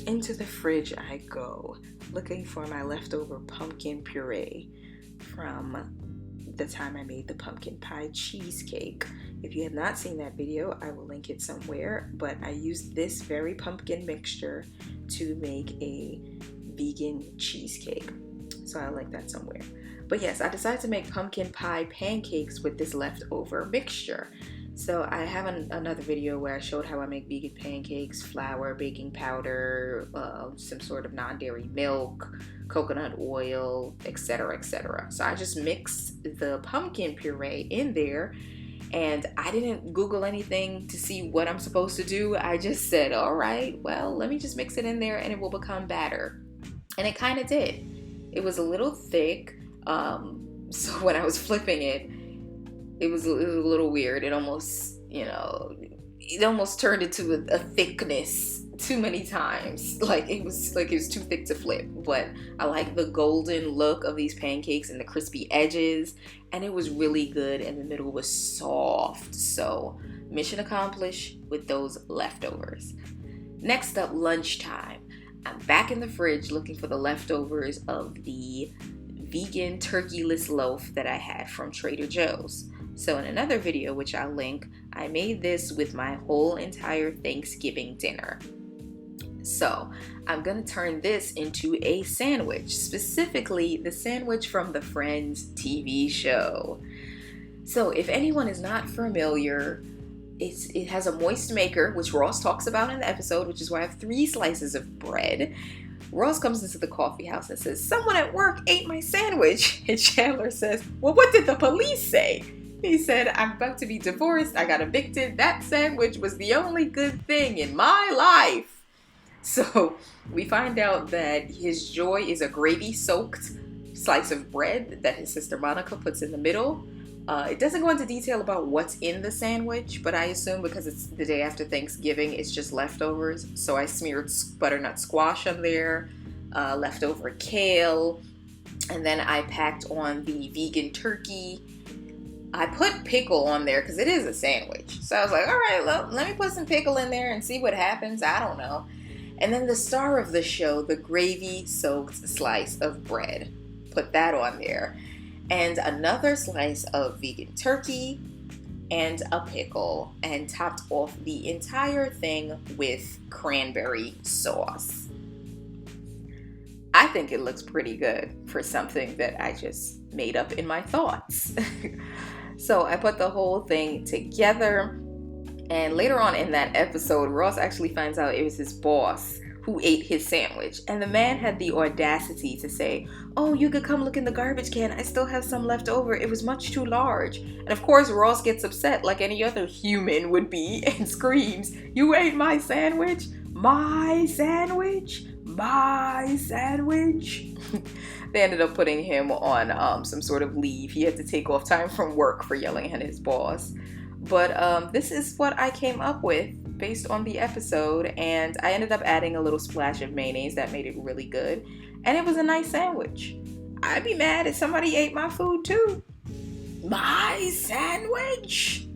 Into the fridge I go, looking for my leftover pumpkin puree from the time I made the pumpkin pie cheesecake. If you have not seen that video, I will link it somewhere, but I used this very pumpkin mixture to make a vegan cheesecake. So I'll link that somewhere. But yes, I decided to make pumpkin pie pancakes with this leftover mixture. So I have another video where I showed how I make vegan pancakes: flour, baking powder, some sort of non-dairy milk, coconut oil, etc., etc. So I just mixed the pumpkin puree in there, and I didn't Google anything to see what I'm supposed to do. I just said, all right, well, let me just mix it in there and it will become batter. And it kind of did. It was a little thick, so when I was flipping it, it was a little weird. It almost, it almost turned into a thickness too many times. Like it was too thick to flip. But I like the golden look of these pancakes and the crispy edges, and it was really good, and the middle was soft. So mission accomplished with those leftovers. Next up, lunchtime. I'm back in the fridge looking for the leftovers of the vegan turkeyless loaf that I had from Trader Joe's. So in another video, which I'll link, I made this with my whole entire Thanksgiving dinner. So I'm going to turn this into a sandwich, specifically the sandwich from the Friends TV show. So if anyone is not familiar, it has a moist maker, which Ross talks about in the episode, which is why I have 3 slices of bread. Ross comes into the coffee house and says, "Someone at work ate my sandwich." And Chandler says, "Well, what did the police say?" He said, "I'm about to be divorced. I got evicted. That sandwich was the only good thing in my life." So we find out that his joy is a gravy-soaked slice of bread that his sister Monica puts in the middle. It doesn't go into detail about what's in the sandwich, but I assume because it's the day after Thanksgiving, it's just leftovers. So I smeared butternut squash on there, leftover kale, and then I packed on the vegan turkey. I put pickle on there because it is a sandwich. So I was like, all right, well, let me put some pickle in there and see what happens. I don't know. And then the star of the show, the gravy-soaked slice of bread. Put that on there. And another slice of vegan turkey and a pickle, and topped off the entire thing with cranberry sauce. I think it looks pretty good for something that I just made up in my thoughts. So I put the whole thing together, and later on in that episode, Ross actually finds out it was his boss who ate his sandwich. And the man had the audacity to say, "Oh, you could come look in the garbage can. I still have some left over. It was much too large." And of course, Ross gets upset like any other human would be and screams, "You ate my sandwich? My sandwich? My sandwich?" They ended up putting him on some sort of leave. He had to take off time from work for yelling at his boss. But this is what I came up with based on the episode, and I ended up adding a little splash of mayonnaise that made it really good, and it was a nice sandwich. I'd be mad if somebody ate my food too. My sandwich!